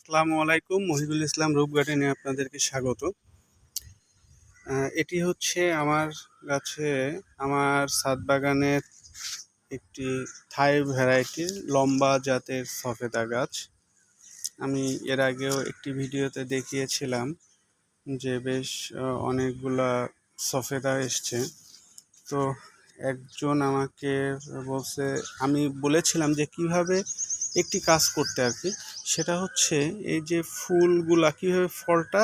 আসসালামু আলাইকুম। মহিদুল ইসলাম রূপ গার্ডেনে আপনাদেরকে স্বাগত। এটি হচ্ছে আমার গাছে আমার ছাদ বাগানের একটি থাই ভ্যারাইটির লম্বা জাতের সফেদা গাছ। আমি এর আগেও একটি ভিডিওতে দেখিয়েছিলাম যে বেশ অনেকগুলা সফেদা এসছে। তো একজন আমাকে বলছে, আমি বলেছিলাম যে কিভাবে একটি কাজ করতে আর কি, সেটা হচ্ছে এই যে ফুলগুলা কীভাবে ফলটা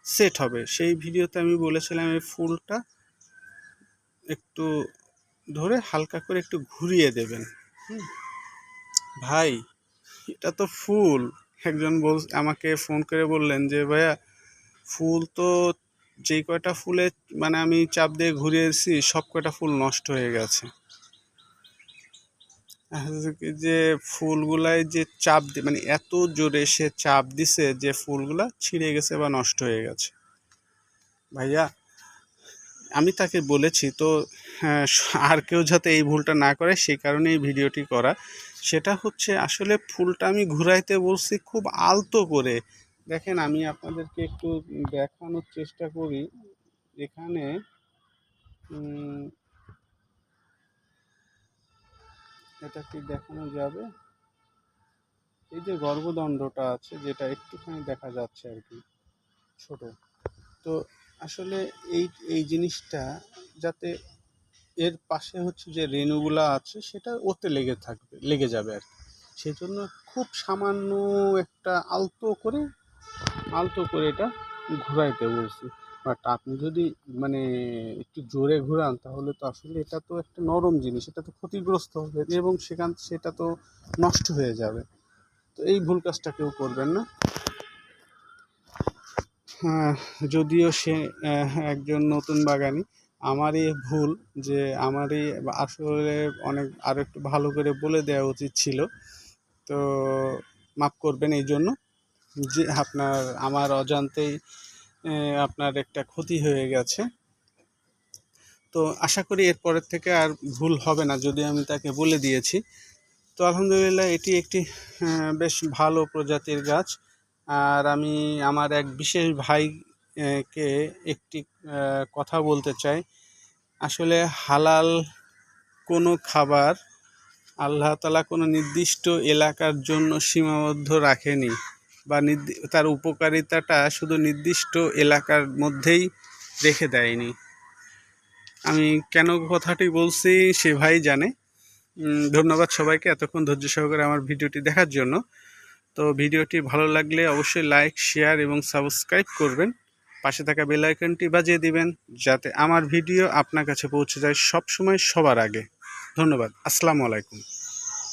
সেট হবে সেই ভিডিওতে আমি বলেছিলাম এই ফুলটা একটু ধরে হালকা করে একটু ঘুরিয়ে দেবেন। ভাই, এটা তো ফুল। একজন আমাকে ফোন করে বললেন যে ভাইয়া, ফুল তো যেই কয়টা ফুলে মানে আমি চাপ দিয়ে ঘুরিয়েছি সব কয়টা ফুল নষ্ট হয়ে গেছে। যে ফুলগুলায় যে চাপ মানে এত জোরে সে চাপ দিছে যে ফুলগুলা ছিঁড়ে গেছে বা নষ্ট হয়ে গেছে। ভাইয়া, আমি তাকে বলেছি তো আর কেউ যাতে এই ভুলটা না করে সেই কারণে এই ভিডিওটি করা। সেটা হচ্ছে আসলে ফুলটা আমি ঘুরাইতে বলছি খুব আলতো করে। দেখেন, আমি আপনাদেরকে একটু দেখানোর চেষ্টা করি। এখানে এটা কি দেখানো যাবে? এই যে গর্ভদণ্ডটা আছে, যেটা একটুখানি দেখা যাচ্ছে আর কি ছোট, তো আসলে এই এই জিনিসটা যাতে এর পাশে হচ্ছে যে রেণুগুলা আছে সেটা ওতে লেগে যাবে আর কি। সেই জন্য খুব সামান্য একটা আলতো করে এটা ঘুরাইতে বলছি। বাট আপনি যদি মানে একটু জোরে ঘুরান তাহলে তো আসলে এটা তো একটা নরম জিনিস, এটা তো ক্ষতিগ্রস্ত হবে এবং সেটা তো নষ্ট হয়ে যাবে। তো এই ভুল কাজটা কেউ করবেন না। যদিও সে একজন নতুন বাগানি, আমারই ভুল যে আমারই আসলে অনেক আরও একটু ভালো করে বলে দেওয়া উচিত ছিল। তো মাফ করবেন এই জন্য যে আমার অজান্তেই আপনার একটা ক্ষতি হয়ে গেছে। তো আশা করি এরপরের থেকে আর ভুল হবে না, যদি আমি তাকে বলে দিয়েছি। তো আলহামদুলিল্লাহ, এটি একটি বেশ ভালো প্রজাতির গাছ। আর আমি আমার এক বিশেষ ভাইকে একটি কথা বলতে চাই। আসলে হালাল কোনো খাবার আল্লাহ তাআলা কোনো নির্দিষ্ট এলাকার জন্য সীমাবদ্ধ রাখেনি, বা তার উপকারিতাটা শুধু নির্দিষ্ট এলাকার মধ্যেই রেখে দেয়নি। আমি কেন কথাটি বলছি সে ভাই জানে। ধন্যবাদ সবাইকে এতক্ষণ ধৈর্য সহকারে আমার ভিডিওটি দেখার জন্য। তো ভিডিওটি ভালো লাগলে অবশ্যই লাইক, শেয়ার এবং সাবস্ক্রাইব করবেন। পাশে থাকা বেল আইকনটি বাজিয়ে দিবেন যাতে আমার ভিডিও আপনার কাছে পৌঁছে যায় সব সময় সবার আগে। ধন্যবাদ। আসসালামু আলাইকুম।